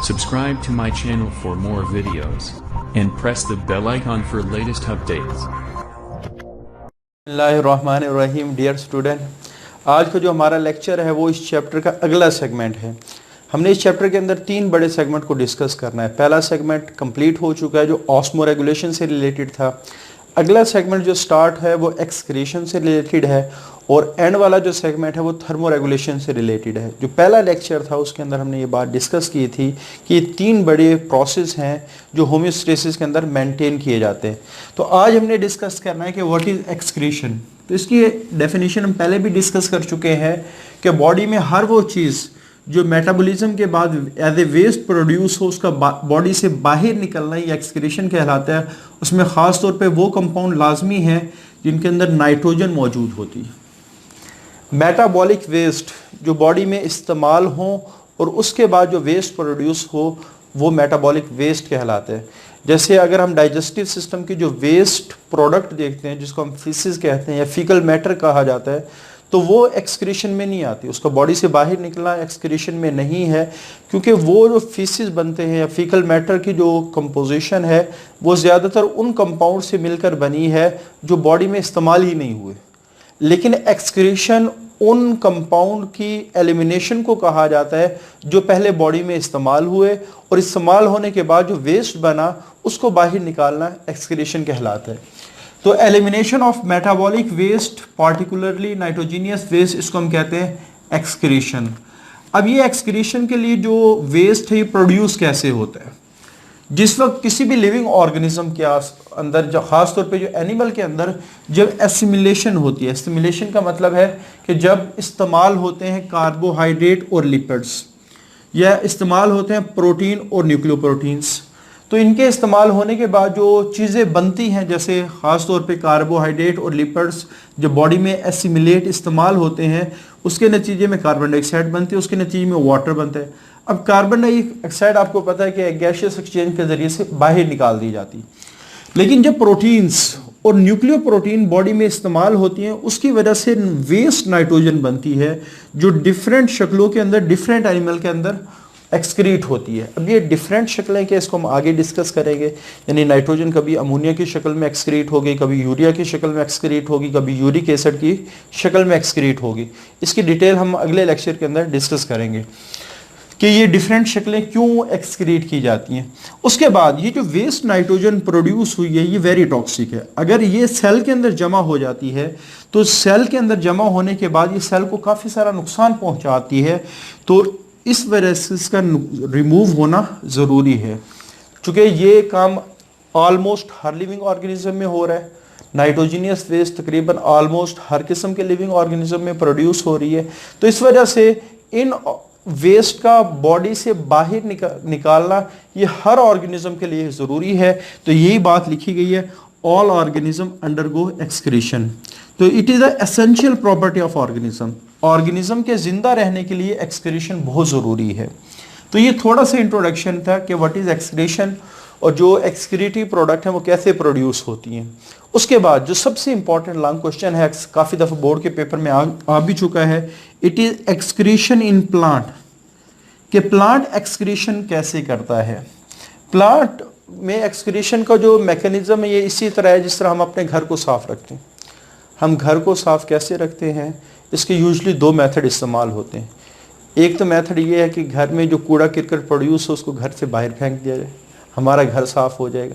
Subscribe to my channel for more videos and press the bell icon for latest updates. बिस्मिल्लाहिर्रहमानिर्रहीम। Dear student, आज का जो हमारा lecture है वो इस चैप्टर का अगला सेगमेंट है। हमने इस चैप्टर के अंदर तीन बड़े सेगमेंट को डिस्कस करना है। पहला सेगमेंट कंप्लीट हो चुका है जो ऑस्मो रेगुलेशन से रिलेटेड था। अगला सेगमेंट जो स्टार्ट है वो एक्सक्रीशन से रिलेटेड है और एंड वाला जो सेगमेंट है वो थर्मो रेगुलेशन से रिलेटेड है। जो पहला लेक्चर था उसके अंदर हमने ये बात डिस्कस की थी कि ये तीन बड़े प्रोसेस हैं जो होम्योस्टेसिस के अंदर मेंटेन किए जाते हैं। तो आज हमने डिस्कस करना है कि व्हाट इज़ एक्सक्रीशन। तो इसकी डेफिनेशन हम पहले भी डिस्कस कर चुके हैं कि बॉडी में हर वो चीज़ जो मेटाबॉलिज्म के बाद एज ए वेस्ट प्रोड्यूस हो उसका बॉडी से बाहर निकलना ये एक्सक्रीशन कहलाता है। उसमें ख़ास तौर पे वो कंपाउंड लाजमी हैं जिनके अंदर नाइट्रोजन मौजूद होती है। मेटाबॉलिक वेस्ट जो बॉडी में इस्तेमाल हो और उसके बाद जो वेस्ट प्रोड्यूस हो वो मेटाबॉलिक वेस्ट कहलाते हैं। जैसे अगर हम डाइजेस्टिव सिस्टम की जो वेस्ट प्रोडक्ट देखते हैं जिसको हम फीसिस कहते हैं या फीकल मैटर कहा जाता है, तो वो एक्सक्रीशन में नहीं आती। उसका बॉडी से बाहर निकलना एक्सक्रीशन में नहीं है, क्योंकि वो जो फीसिस बनते हैं या फीकल मैटर की जो कंपोजिशन है वो ज़्यादातर उन कंपाउंड से मिलकर बनी है जो बॉडी में इस्तेमाल ही नहीं हुए। लेकिन एक्सक्रीशन उन कंपाउंड की एलिमिनेशन को कहा जाता है जो पहले बॉडी में इस्तेमाल हुए और इस्तेमाल होने के बाद जो वेस्ट बना उसको बाहर निकालना एक्सक्रीशन कहलाता है। तो elimination of metabolic waste particularly nitrogenous waste, इसको हम कहते हैं एक्सक्रीशन। अब ये एक्सक्रीशन के लिए जो वेस्ट है ये प्रोड्यूस कैसे होता है? जिस वक्त किसी भी लिविंग ऑर्गेनिज्म के अंदर, जो खास तौर पे जो एनिमल के अंदर जब एसिमिलेशन होती है, एसिमिलेशन का मतलब है कि जब इस्तेमाल होते हैं कार्बोहाइड्रेट और लिपिड्स या इस्तेमाल होते हैं प्रोटीन और न्यूक्लियोप्रोटीन्स, तो इनके इस्तेमाल होने के बाद जो चीज़ें बनती हैं जैसे ख़ास तौर पे कार्बोहाइड्रेट और लिपिड्स जब बॉडी में एसिमिलेट इस्तेमाल होते हैं उसके नतीजे में कार्बन डाइऑक्साइड बनती है, उसके नतीजे में वाटर बनता है। अब कार्बन डाइऑक्साइड आपको पता है कि गैसियस एक्सचेंज के ज़रिए से बाहर निकाल दी जाती है। लेकिन जब प्रोटीन्स और न्यूक्लियो प्रोटीन बॉडी में इस्तेमाल होती हैं उसकी वजह से वेस्ट नाइट्रोजन बनती है जो डिफरेंट शक्लों के अंदर डिफरेंट एनिमल के अंदर एक्सक्रीट होती है। अब ये डिफरेंट शक्लें क्या, इसको हम आगे डिस्कस करेंगे। यानी नाइट्रोजन कभी अमोनिया की शक्ल में एक्सक्रीट होगी, कभी यूरिया की शक्ल में एक्सक्रीट होगी, कभी यूरिक एसिड की शक्ल में एक्सक्रीट होगी। इसकी डिटेल हम अगले लेक्चर के अंदर डिस्कस करेंगे कि ये डिफरेंट शक्लें क्यों एक्सक्रीट की जाती हैं। उसके बाद ये जो वेस्ट नाइट्रोजन प्रोड्यूस हुई है ये वेरी टॉक्सिक है। अगर ये सेल के अंदर जमा हो जाती है तो सेल के अंदर जमा होने के बाद ये सेल को काफ़ी सारा नुकसान पहुँचाती है। तो इस वजह से इसका रिमूव होना ज़रूरी है। चूँकि ये काम ऑलमोस्ट हर लिविंग ऑर्गेनिज्म में हो रहा है। नाइट्रोजीनियस वेस्ट तकरीबन ऑलमोस्ट हर किस्म के लिविंग ऑर्गेनिज्म में प्रोड्यूस हो रही है। तो इस वजह से इन वेस्ट का बॉडी से बाहर निकालना ये हर ऑर्गेनिज्म के लिए ज़रूरी है। तो यही बात लिखी गई है, ऑल ऑर्गेनिज्म अंडरगो एक्सक्रीशन। तो it is a essential property of organism. Organism के ज़िंदा रहने के लिए एक्सक्रीशन बहुत ज़रूरी है। तो ये थोड़ा सा इंट्रोडक्शन था कि व्हाट इज़ एक्सक्रीशन और जो एक्सक्रीटिव प्रोडक्ट हैं वो कैसे प्रोड्यूस होती हैं। उसके बाद जो सबसे इंपॉर्टेंट लॉन्ग क्वेश्चन है, काफ़ी दफ़ा बोर्ड के पेपर में आ भी चुका है, it is excretion in plant. कि प्लांट एक्सक्रीशन कैसे करता है। प्लांट में एक्सक्रीशन का जो मैकेनिज़्म है ये इसी तरह है जिस तरह हम अपने घर को साफ़ रखते हैं। हम घर को साफ़ कैसे रखते हैं, इसके यूजली दो मेथड इस्तेमाल होते हैं। एक तो मेथड ये है कि घर में जो कूड़ा करकट प्रोड्यूस हो उसको घर से बाहर फेंक दिया जाए, हमारा घर साफ़ हो जाएगा।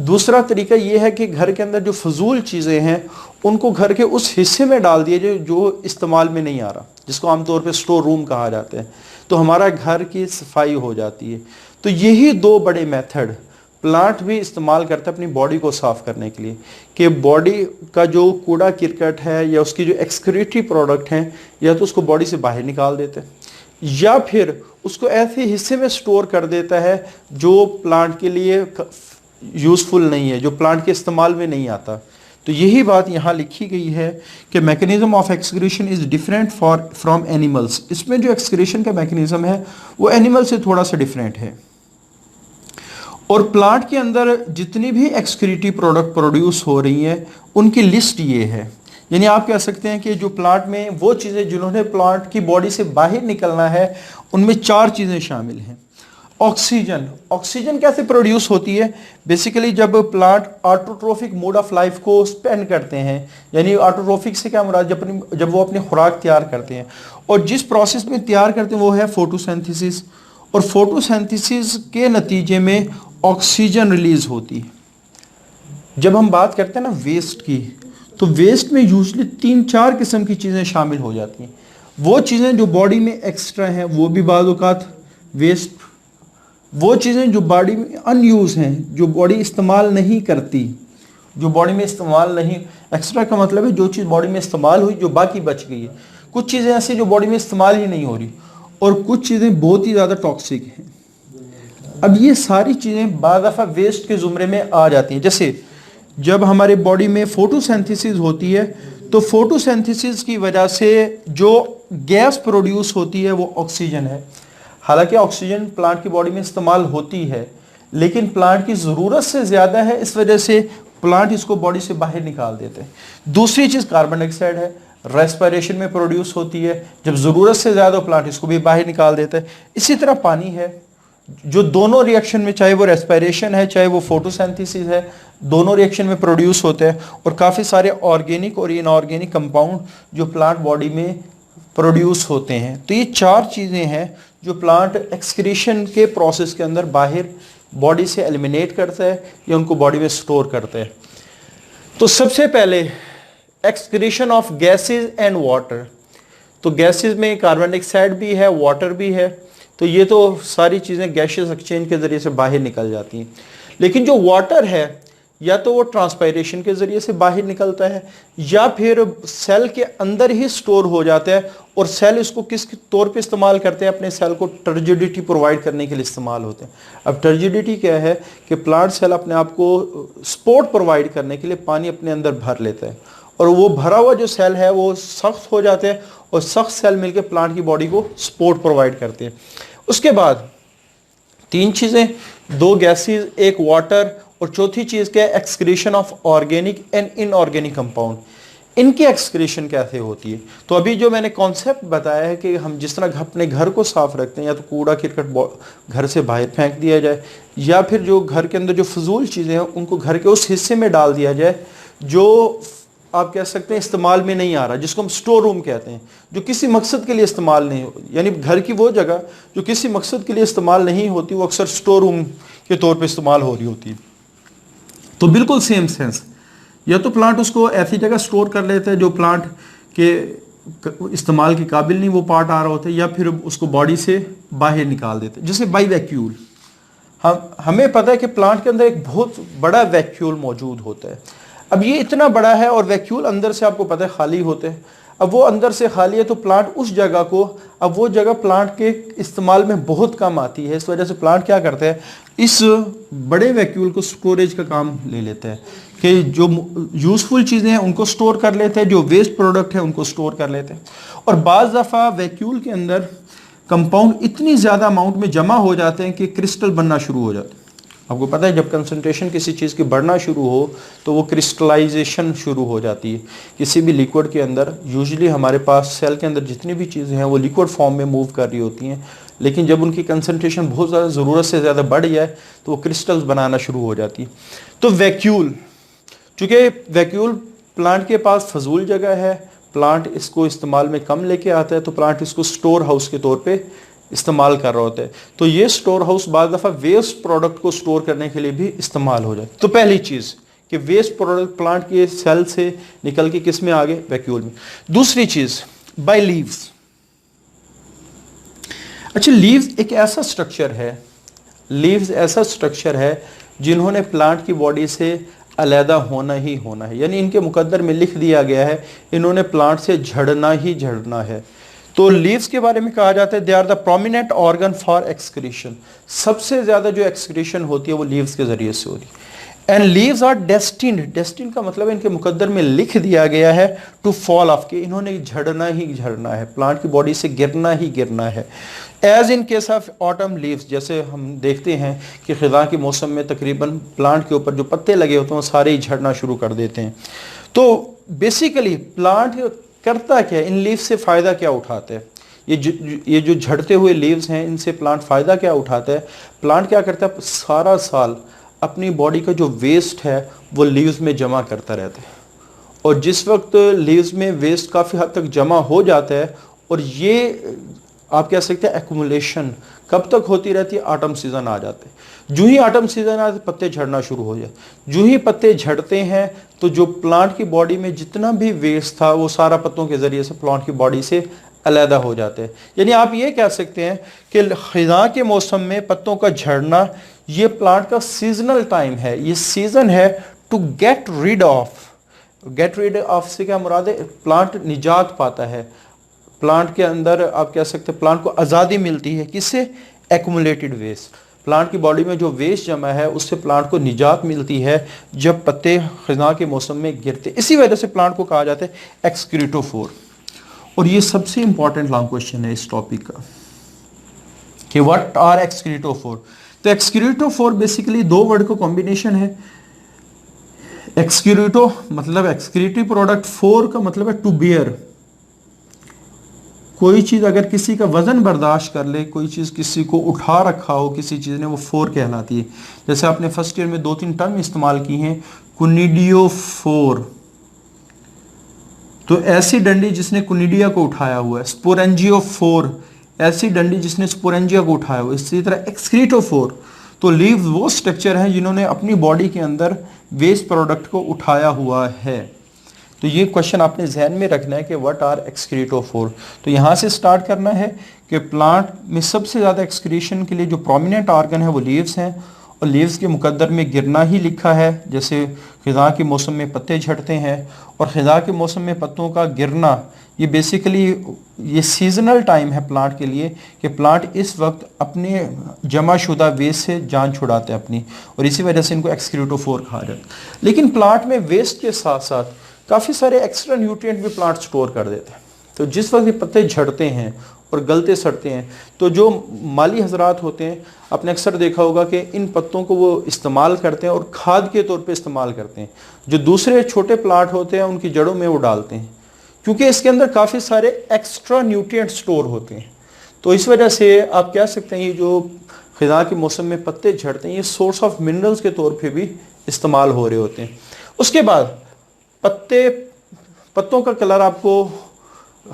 दूसरा तरीका ये है कि घर के अंदर जो फजूल चीज़ें हैं उनको घर के उस हिस्से में डाल दिया जाए जो इस्तेमाल में नहीं आ रहा, जिसको आमतौर पे स्टोर रूम कहा जाता है। तो हमारा घर की सफाई हो जाती है। तो यही दो बड़े मेथड प्लांट भी इस्तेमाल करता है अपनी बॉडी को साफ़ करने के लिए कि बॉडी का जो कूड़ा किरकट है या उसकी जो एक्सक्रीटरी प्रोडक्ट हैं या तो उसको बॉडी से बाहर निकाल देते हैं या फिर उसको ऐसे हिस्से में स्टोर कर देता है जो प्लांट के लिए यूज़फुल नहीं है, जो प्लांट के इस्तेमाल में नहीं आता। तो यही बात यहाँ लिखी गई है कि mechanism of excretion is different from animals. इसमें जो एक्सक्रीशन का मैकेनिज्म है वो एनिमल से थोड़ा सा डिफरेंट है। और प्लांट के अंदर जितनी भी एक्सक्रीटिव प्रोडक्ट प्रोड्यूस हो रही हैं उनकी लिस्ट ये है। यानी आप कह सकते हैं कि जो प्लांट में वो चीज़ें जिन्होंने प्लांट की बॉडी से बाहर निकलना है उनमें 4 चीज़ें शामिल हैं। ऑक्सीजन। ऑक्सीजन कैसे प्रोड्यूस होती है? बेसिकली जब plant autotrophic mode of life को स्पेंड करते हैं, यानी ऑटोट्रोफिक से क्या मुराद, जब वो अपनी खुराक तैयार करते हैं, और जिस प्रोसेस में तैयार करते हैं वो है फोटोसिंथेसिस, और फोटोसिंथेसिस के नतीजे में ऑक्सीजन रिलीज होती है। जब हम बात करते हैं ना वेस्ट की, तो वेस्ट में यूजली 3-4 किस्म की चीज़ें शामिल हो जाती हैं। वो चीज़ें जो बॉडी में एक्स्ट्रा हैं वो भी बाज़ औक़ात वेस्ट, वो चीज़ें जो बॉडी में अनयूज़ हैं, जो बॉडी इस्तेमाल नहीं करती, जो बॉडी में इस्तेमाल नहीं, एक्स्ट्रा का मतलब है जो चीज़ बॉडी में इस्तेमाल हुई जो बाकी बच गई है। कुछ चीज़ें ऐसी जो बॉडी में इस्तेमाल ही नहीं हो रही, और कुछ चीज़ें बहुत ही ज़्यादा टॉक्सिक हैं। अब ये सारी चीज़ें बाद दफ़ा वेस्ट के ज़ुमरे में आ जाती हैं। जैसे जब हमारे बॉडी में फोटोसिंथेसिस होती है, तो फोटोसिंथेसिस की वजह से जो गैस प्रोड्यूस होती है वो ऑक्सीजन है। हालांकि ऑक्सीजन प्लांट की बॉडी में इस्तेमाल होती है, लेकिन प्लांट की ज़रूरत से ज़्यादा है, इस वजह से प्लांट इसको बॉडी से बाहर निकाल देते हैं। दूसरी चीज़ कार्बन डाइऑक्साइड है, रेस्पिरेशन में प्रोड्यूस होती है, जब ज़रूरत से ज़्यादा प्लांट इसको भी बाहर निकाल देता है। इसी तरह पानी है, जो दोनों रिएक्शन में, चाहे वो रेस्पिरेशन है चाहे वो फोटोसिंथेसिस है, दोनों रिएक्शन में प्रोड्यूस होते हैं। और काफ़ी सारे ऑर्गेनिक और इनऑर्गेनिक कंपाउंड जो प्लांट बॉडी में प्रोड्यूस होते हैं। तो ये 4 चीज़ें हैं जो प्लांट एक्सक्रीशन के प्रोसेस के अंदर बाहर बॉडी से एलिमिनेट करता है या उनको बॉडी में स्टोर करता है। तो सबसे पहले excretion of gases and water. तो गैसेस में कार्बन डाइऑक्साइड भी है, वाटर भी है, तो ये तो सारी चीज़ें गैसेस एक्सचेंज के ज़रिए से बाहर निकल जाती हैं। लेकिन जो वाटर है, या तो वो ट्रांसपायरेशन के ज़रिए से बाहर निकलता है, या फिर सेल के अंदर ही स्टोर हो जाता है, और सेल इसको किस तौर पे इस्तेमाल करते हैं, अपने सेल को टर्जिडिटी प्रोवाइड करने के लिए इस्तेमाल होते हैं। अब टर्जिडिटी क्या है कि प्लांट सेल अपने आप को सपोर्ट प्रोवाइड करने के लिए पानी अपने अंदर भर लेता है, और वो भरा हुआ जो सेल है वो सख्त हो जाते हैं, और सख्त सेल मिलकर प्लांट की बॉडी को सपोर्ट प्रोवाइड करते हैं। उसके बाद 3 चीज़ें, 2 गैसेस, 1 वाटर, और चौथी चीज़ क्या है, excretion of organic and inorganic compound. इनकी एक्सक्रीशन कैसे होती है? तो अभी जो मैंने कॉन्सेप्ट बताया है कि हम जिस तरह अपने घर को साफ रखते हैं, या तो कूड़ा करकट घर से बाहर फेंक दिया जाए, या फिर जो घर के अंदर जो फजूल चीज़ें हैं उनको घर के उस हिस्से में डाल दिया जाए जो आप कह सकते हैं इस्तेमाल में नहीं आ रहा, जिसको हम स्टोर रूम कहते हैं, जो किसी मकसद के लिए इस्तेमाल नहीं हो, यानी घर की वो जगह जो किसी मकसद के लिए इस्तेमाल नहीं होती वो अक्सर स्टोर रूम के तौर पे इस्तेमाल हो रही होती है। तो बिल्कुल सेम सेंस, या तो प्लांट उसको ऐसी जगह स्टोर कर लेते हैं जो प्लांट के इस्तेमाल के काबिल नहीं वो पार्ट आ रहा होता है, या फिर उसको बॉडी से बाहर निकाल देते हैं, जैसे बाई वैक्यूल। हमें पता है कि प्लांट के अंदर एक बहुत बड़ा वैक्यूल मौजूद होता है। अब ये इतना बड़ा है, और वैक्यूल अंदर से आपको पता है खाली होते हैं। अब वो अंदर से खाली है, तो प्लांट उस जगह को, अब वो जगह प्लांट के इस्तेमाल में बहुत कम आती है, इस वजह से प्लांट क्या करते हैं, इस बड़े वैक्यूल को स्टोरेज का काम ले लेते हैं, कि जो यूज़फुल चीज़ें हैं उनको स्टोर कर लेते हैं, जो वेस्ट प्रोडक्ट है उनको स्टोर कर लेते हैं। और बाज़ दफ़ा वैक्यूल के अंदर कंपाउंड इतनी ज़्यादा अमाउंट में जमा हो जाते हैं कि क्रिस्टल बनना शुरू हो जाते हैं। आपको पता है जब कंसंट्रेशन किसी चीज़ की बढ़ना शुरू हो तो वो क्रिस्टलाइजेशन शुरू हो जाती है। किसी भी लिक्विड के अंदर यूजुअली हमारे पास सेल के अंदर जितनी भी चीज़ें हैं वो लिक्विड फॉर्म में मूव कर रही होती हैं, लेकिन जब उनकी कंसंट्रेशन बहुत ज़्यादा ज़रूरत से ज़्यादा बढ़ जाए तो वो क्रिस्टल्स बनाना शुरू हो जाती है। तो वैक्यूल, चूँकि वैक्यूल प्लांट के पास फजूल जगह है, प्लांट इसको इस्तेमाल में कम लेके आता है, तो प्लांट इसको स्टोर हाउस के तौर पे इस्तेमाल कर रहा होता है। तो ये स्टोर हाउस बाद दफ़ा वेस्ट प्रोडक्ट को स्टोर करने के लिए भी इस्तेमाल हो जाए। तो पहली चीज़ कि वेस्ट प्रोडक्ट प्लांट के सेल से निकल के किस में आ गए, वैक्यूल में। दूसरी चीज़ बाय लीव्स। अच्छा, लीव्स एक ऐसा स्ट्रक्चर है, लीव्स ऐसा स्ट्रक्चर है जिन्होंने प्लांट की बॉडी से अलहदा होना ही होना है, यानी इनके मुकद्दर में लिख दिया गया है इन्होंने प्लांट से झड़ना ही झड़ना है। तो लीव्स के बारे में कहा जाता है they are the prominent organ for excretion. सबसे ज्यादा जो एक्सक्रीशन होती है वो लीव्स के जरिए से होती है। And leaves are destined, destined का मतलब इनके मुकद्दर में लिख दिया गया है टू फॉल ऑफ, के इन्होंने झड़ना ही झड़ना है, प्लांट की बॉडी से गिरना ही गिरना है। As in case of autumn leaves, जैसे हम देखते हैं कि खिज़ा के मौसम में तकरीबन प्लांट के ऊपर जो पत्ते लगे होते हैं वो सारे ही झड़ना शुरू कर देते हैं। तो बेसिकली प्लांट करता क्या है, इन लीव से फ़ायदा क्या उठाते हैं? ये जो झड़ते हुए लीव्स हैं, इनसे प्लांट फ़ायदा क्या उठाता है? प्लांट क्या करता है, सारा साल अपनी बॉडी का जो वेस्ट है वो लीव्स में जमा करता रहता है, और जिस वक्त लीव्स में वेस्ट काफ़ी हद तक जमा हो जाता है, और ये आप कह सकते हैं एक्यूमुलेशन कब तक होती रहती है? ऑटम सीजन आ जाते हैं। जो ही ऑटम सीजन आते पत्ते झड़ना शुरू हो जाए। जो ही पत्ते झड़ते हैं तो जो प्लांट की बॉडी में जितना भी वेस्ट था वो सारा पत्तों के जरिए से प्लांट की बॉडी से अलहदा हो जाते हैं। यानी आप ये कह सकते हैं कि खिज़ां के मौसम में पत्तों का झड़ना ये प्लांट का सीजनल टाइम है, ये सीजन है टू गेट रिड ऑफ से क्या मुराद है? प्लांट निजात पाता है, प्लांट के अंदर आप कह सकते हैं प्लांट को आज़ादी मिलती है। किससे? Accumulated waste. प्लांट की बॉडी में जो वेस्ट जमा है उससे प्लांट को निजात मिलती है जब पत्ते खिज़ां के मौसम में गिरते। इसी वजह से प्लांट को कहा जाता है एक्सक्रीटोफोर। और ये सबसे इंपॉर्टेंट लॉन्ग क्वेश्चन है इस टॉपिक का कि व्हाट आर एक्सक्रीटोफोर। तो एक्सक्रीटोफोर बेसिकली दो वर्ड का कॉम्बिनेशन है। एक्सक्रीटो मतलब एक्सक्रीटिव प्रोडक्ट, फोर का मतलब है टू बियर। कोई चीज़ अगर किसी का वजन बर्दाश्त कर ले, कोई चीज़ किसी को उठा रखा हो किसी चीज़ ने, वो फोर कहलाती है। जैसे आपने फर्स्ट ईयर में 2-3 टर्म इस्तेमाल की हैं, कुनिडियोफोर तो ऐसी डंडी जिसने कुनिडिया को उठाया हुआ है। स्पोरेंजियोफोर ऐसी डंडी जिसने स्पोरेंजिया को उठाया हुआ है। इसी तरह एक्सक्रीटोफोर तो लीव्स वो स्ट्रक्चर हैं जिन्होंने अपनी बॉडी के अंदर वेस्ट प्रोडक्ट को उठाया हुआ है। तो ये क्वेश्चन आपने जहन में रखना है कि व्हाट आर एक्सक्रीटोफोर। तो यहाँ से स्टार्ट करना है कि प्लांट में सबसे ज़्यादा एक्सक्रीशन के लिए जो प्रोमिनेंट ऑर्गन है वो लीव्स हैं, और लीव्स के मुकद्दर में गिरना ही लिखा है। जैसे खिज़ां के मौसम में पत्ते झड़ते हैं, और खिज़ां के मौसम में पत्तों का गिरना ये बेसिकली ये सीजनल टाइम है प्लांट के लिए कि प्लांट इस वक्त अपने जमा शुदा वेस्ट से जान छुड़ाते हैं अपनी, और इसी वजह से इनको एक्सक्रीटोफोर कहा जाता है। लेकिन प्लांट में वेस्ट के साथ साथ काफ़ी सारे एक्स्ट्रा न्यूट्रिएंट भी प्लांट स्टोर कर देते हैं। तो जिस वक्त ये पत्ते झड़ते हैं और गलते सड़ते हैं तो जो माली हजरात होते हैं, आपने अक्सर देखा होगा कि इन पत्तों को वो इस्तेमाल करते हैं और खाद के तौर पे इस्तेमाल करते हैं। जो दूसरे छोटे प्लांट होते हैं उनकी जड़ों में वो डालते हैं, क्योंकि इसके अंदर काफ़ी सारे एक्स्ट्रा न्यूट्रिएंट स्टोर होते हैं। तो इस वजह से आप कह सकते हैं ये जो खिज़ां के मौसम में पत्ते झड़ते हैं ये सोर्स ऑफ मिनरल्स के तौर पर भी इस्तेमाल हो रहे होते हैं। उसके बाद पत्तों का कलर आपको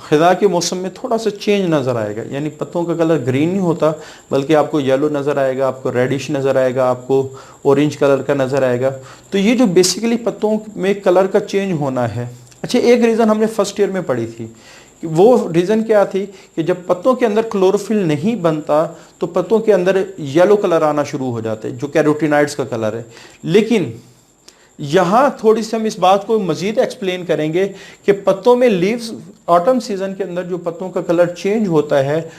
खिज़ां के मौसम में थोड़ा सा चेंज नज़र आएगा। यानी पत्तों का कलर ग्रीन नहीं होता बल्कि आपको येलो नज़र आएगा, आपको रेडिश नज़र आएगा, आपको ऑरेंज कलर का नज़र आएगा। तो ये जो बेसिकली पत्तों में कलर का चेंज होना है। अच्छा, एक रीज़न हमने फर्स्ट ईयर में पढ़ी थी, वो रीज़न क्या थी कि जब पत्तों के अंदर क्लोरोफिल नहीं बनता तो पत्तों के अंदर येलो कलर आना शुरू हो जाते हैं जो कैरोटीनाइड्स का कलर है। लेकिन यहाँ थोड़ी सी हम इस बात को मजीद एक्सप्लेन करेंगे कि पत्तों में लीव्स ऑटम सीजन के अंदर जो पत्तों का कलर चेंज होता है,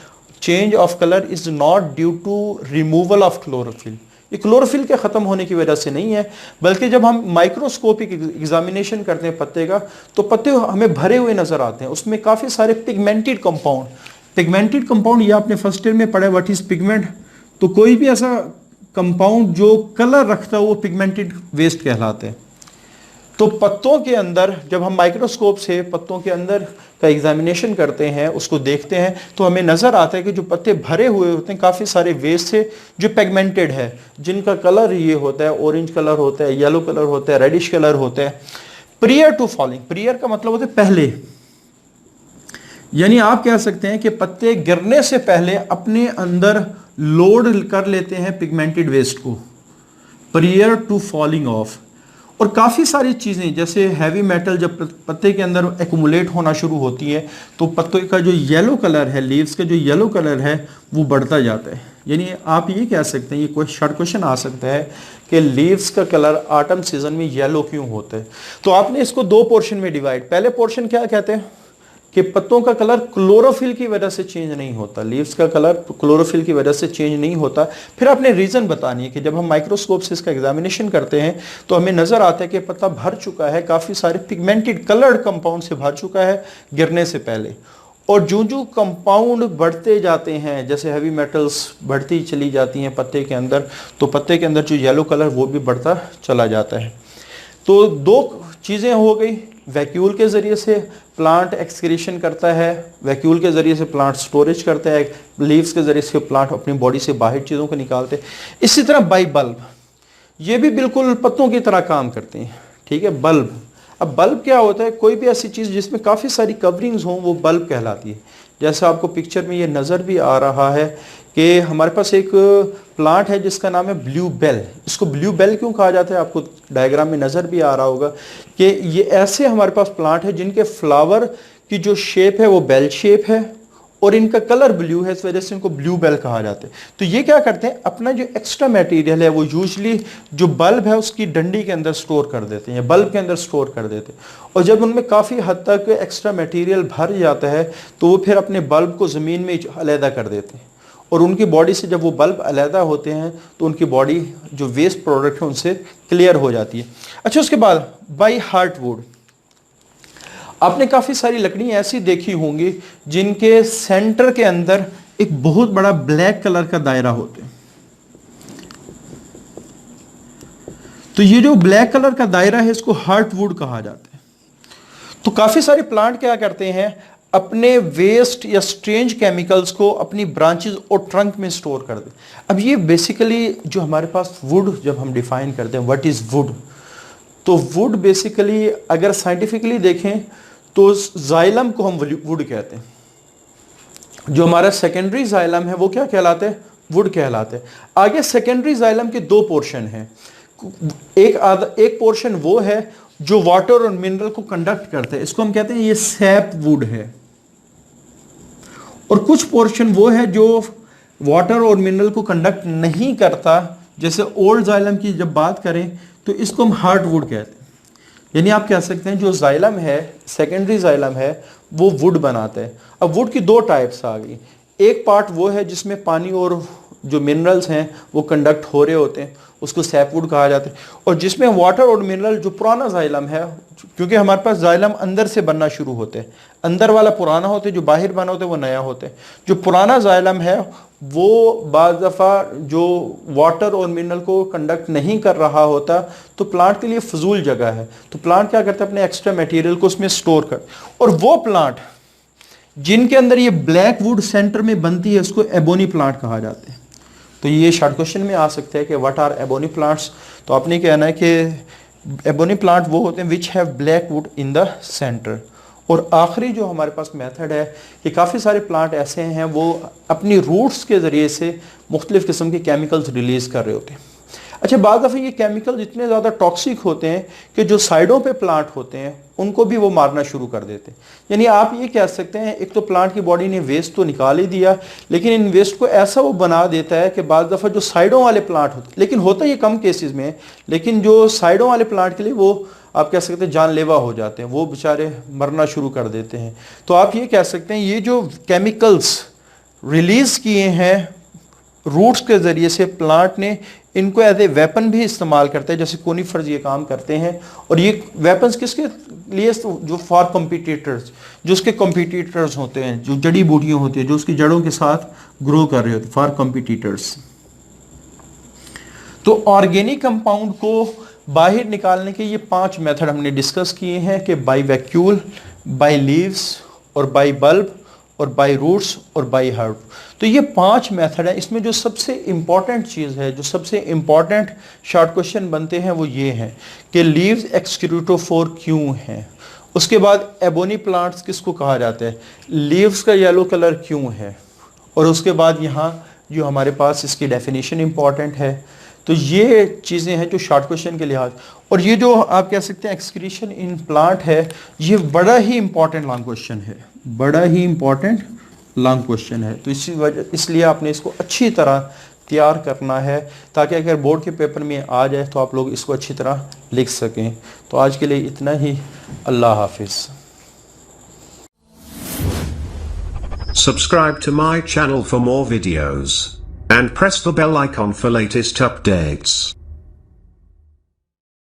change of colour is not due to removal of chlorophyll. ये क्लोरोफिल के ख़त्म होने की वजह से नहीं है, बल्कि जब हम माइक्रोस्कोपिक एग्जामिनेशन करते हैं पत्ते का तो पत्ते हमें भरे हुए नज़र आते हैं। उसमें काफ़ी सारे पिगमेंटेड कंपाउंड ये आपने फर्स्ट ईयर में पढ़ा, व्हाट इज़ पिगमेंट। तो कोई भी ऐसा कंपाउंड जो कलर रखता है वो पिगमेंटेड वेस्ट कहलाते हैं। तो पत्तों के अंदर जब हम माइक्रोस्कोप से पत्तों के अंदर का एग्जामिनेशन करते हैं, उसको देखते हैं, तो हमें नज़र आता है कि जो पत्ते भरे हुए होते हैं काफ़ी सारे वेस्ट से जो पिगमेंटेड है, जिनका कलर ये होता है ऑरेंज कलर होता है, येलो कलर होता है, रेडिश कलर होता है। प्रियर टू फॉलिंग, प्रियर का मतलब होता है पहले, यानी आप कह सकते हैं कि पत्ते गिरने से पहले अपने अंदर लोड कर लेते हैं पिगमेंटेड वेस्ट को, प्रियर टू फॉलिंग ऑफ। और काफ़ी सारी चीज़ें जैसे हैवी मेटल जब पत्ते के अंदर एक्यूमुलेट होना शुरू होती है तो पत्ते का जो येलो कलर है, लीव्स का जो येलो कलर है वो बढ़ता जाता है। यानी आप ये कह सकते हैं, ये कोई शॉर्ट क्वेश्चन आ सकता है कि लीव्स का कलर ऑटम सीजन में येलो क्यों होता है। तो आपने इसको दो पोर्शन में डिवाइड, पहले पोर्शन क्या कहते हैं कि पत्तों का कलर क्लोरोफिल की वजह से चेंज नहीं होता, लीव्स का कलर क्लोरोफिल की वजह से चेंज नहीं होता। फिर आपने रीज़न बतानी है कि जब हम माइक्रोस्कोप से इसका एग्जामिनेशन करते हैं तो हमें नज़र आता है कि पत्ता भर चुका है, काफ़ी सारे पिगमेंटेड कलर्ड कंपाउंड से भर चुका है गिरने से पहले। और जो कंपाउंड बढ़ते जाते हैं, जैसे हैवी मेटल्स बढ़ती चली जाती हैं पत्ते के अंदर, तो पत्ते के अंदर जो येलो कलर वो भी बढ़ता चला जाता है। तो दो चीज़ें हो गई, वैक्यूल के ज़रिए से प्लांट एक्सक्रीशन करता है, वैक्यूल के ज़रिए से प्लांट स्टोरेज करता है, लीव्स के ज़रिए से प्लांट अपनी बॉडी से बाहर चीज़ों को निकालते हैं। इसी तरह बाई बल्ब, ये भी बिल्कुल पत्तों की तरह काम करते हैं, ठीक है। बल्ब, अब बल्ब क्या होता है, कोई भी ऐसी चीज़ जिसमें काफ़ी सारी कवरिंग्स हों वो बल्ब कहलाती है। जैसा आपको पिक्चर में ये नज़र भी आ रहा है कि हमारे पास एक प्लांट है जिसका नाम है ब्लू बेल। इसको ब्लू बेल क्यों कहा जाता है, आपको डायग्राम में नज़र भी आ रहा होगा कि ये ऐसे हमारे पास प्लांट है जिनके फ्लावर की जो शेप है वो बेल शेप है और इनका कलर ब्लू है, इस वजह से इनको ब्लू बेल कहा जाता है। तो ये क्या करते हैं, अपना जो एक्स्ट्रा मटेरियल है वो यूजली जो बल्ब है उसकी डंडी के अंदर स्टोर कर देते हैं, बल्ब के अंदर स्टोर कर देते हैं। और जब उनमें काफ़ी हद तक एक्स्ट्रा मटेरियल भर जाता है तो वो फिर अपने बल्ब को ज़मीन में अलहदा कर देते हैं और उनकी बॉडी से जब वो बल्ब अलहदा होते हैं तो उनकी बॉडी जो वेस्ट प्रोडक्ट है उनसे क्लियर हो जाती है। अच्छा, उसके बाद बाई हार्टवुड, आपने काफ़ी सारी लकड़ी ऐसी देखी होंगी जिनके सेंटर के अंदर एक बहुत बड़ा ब्लैक कलर का दायरा होता है। तो ये जो ब्लैक कलर का दायरा है इसको हार्टवुड कहा जाता है। तो काफ़ी सारे प्लांट क्या करते हैं, अपने वेस्ट या स्ट्रेंज केमिकल्स को अपनी ब्रांचेस और ट्रंक में स्टोर कर दे। अब ये बेसिकली जो हमारे पास वुड, जब हम डिफाइन करते हैं व्हाट इज़ वुड, तो वुड बेसिकली अगर साइंटिफिकली देखें तो जाइलम को हम वुड कहते हैं। जो हमारा सेकेंडरी जाइलम है वो क्या कहलाते हैं, वुड कहलाते हैं। आगे सेकेंडरी जाइलम के दो पोर्शन हैं, एक पोर्शन वो है जो वाटर और मिनरल को कंडक्ट करते हैं, इसको हम कहते हैं ये सैप वुड है, और कुछ पोर्शन वो है जो वाटर और मिनरल को कंडक्ट नहीं करता, जैसे ओल्ड जाइलम की जब बात करें तो इसको हम हार्टवुड कहते हैं। यानी आप कह सकते हैं जो जाइलम है, सेकेंडरी जाइलम है, वो वुड बनाता है। अब वुड की दो टाइप्स आ गई, एक पार्ट वो है जिसमें पानी और जो मिनरल्स हैं वो कंडक्ट हो रहे होते हैं, उसको सैपवुड कहा जाता है, और जिसमें वाटर और मिनरल जो पुराना जाइलम है, क्योंकि हमारे पास जाइलम अंदर से बनना शुरू होते हैं, अंदर वाला पुराना होता है, जो बाहर बना होता है वो नया होता है। जो पुराना जाइलम है वो बाज़ दफ़ा जो वाटर और मिनरल को कंडक्ट नहीं कर रहा होता तो प्लांट के लिए फजूल जगह है, तो प्लांट क्या करता है अपने एक्स्ट्रा मटेरियल को उसमें स्टोर कर, और वो प्लांट जिनके अंदर ये ब्लैक वुड सेंटर में बनती है उसको एबोनी प्लांट कहा जाता है। तो ये शॉर्ट क्वेश्चन में आ सकता है कि व्हाट आर एबोनी प्लांट्स, तो आपने कहना है कि एबोनी प्लांट वो होते हैं which have black would in the centre. और आखिरी जो हमारे पास मेथड है कि काफ़ी सारे प्लांट ऐसे हैं वो अपनी रूट्स के ज़रिए से मुख्तलिफ़ किस्म के केमिकल्स रिलीज़ कर रहे होते हैं। अच्छा, बाद दफ़े ये केमिकल्स इतने ज़्यादा टॉक्सिक होते हैं कि जो साइडों पे प्लांट होते हैं उनको भी वो मारना शुरू कर देते हैं। यानी आप ये कह सकते हैं एक तो प्लांट की बॉडी ने वेस्ट तो निकाल ही दिया, लेकिन इन वेस्ट को ऐसा वो बना देता है कि बाद दफ़ा जो साइडों वाले प्लांट होते, लेकिन होता ये कम केसेस में, लेकिन जो साइडों वाले प्लांट के लिए वो आप कह सकते हैं जानलेवा हो जाते हैं, वो बेचारे मरना शुरू कर देते हैं। तो आप ये कह सकते हैं ये जो केमिकल्स रिलीज़ किए हैं रूट्स के ज़रिए से प्लांट ने, इनको एज ए वेपन भी इस्तेमाल करते हैं, जैसे कोनीफर्स ये काम करते हैं। और ये वेपन्स किसके लिए, जो फॉर कॉम्पिटिटर्स, जो उसके कॉम्पिटिटर्स होते हैं, जो जड़ी बूटियाँ होती हैं जो उसकी जड़ों के साथ ग्रो कर रहे होते हैं, फॉर कॉम्पिटिटर्स। तो ऑर्गेनिक कंपाउंड को बाहर निकालने के ये 5 मेथड हमने डिस्कस किए हैं कि बाई वैक्यूल, बाई लीव्स और बाई बल्ब और बाई रूट्स और बाई हर्ब। तो ये 5 मेथड है। इसमें जो सबसे इम्पॉर्टेंट चीज़ है, जो सबसे इम्पॉर्टेंट शॉर्ट क्वेश्चन बनते हैं वो ये हैं कि लीव्स एक्सक्रीटोफोर क्यों हैं, उसके बाद एबोनी प्लांट्स किसको कहा जाता है, लीव्स का येलो कलर क्यों है, और उसके बाद यहाँ जो हमारे पास इसकी डेफिनेशन इम्पॉर्टेंट है। तो ये चीज़ें हैं जो शॉर्ट क्वेश्चन के लिहाज, और ये जो आप कह सकते हैं एक्सक्रीशन इन प्लांट है, ये बड़ा ही इंपॉर्टेंट लॉन्ग क्वेश्चन है, बड़ा ही इंपॉर्टेंट लॉन्ग क्वेश्चन है। तो इसलिए आपने इसको अच्छी तरह तैयार करना है ताकि अगर बोर्ड के पेपर में आ जाए तो आप लोग इसको अच्छी तरह लिख सकें। तो आज के लिए इतना ही, अल्लाह हाफिज़। Subscribe to my channel for more videos and press the bell icon for latest updates.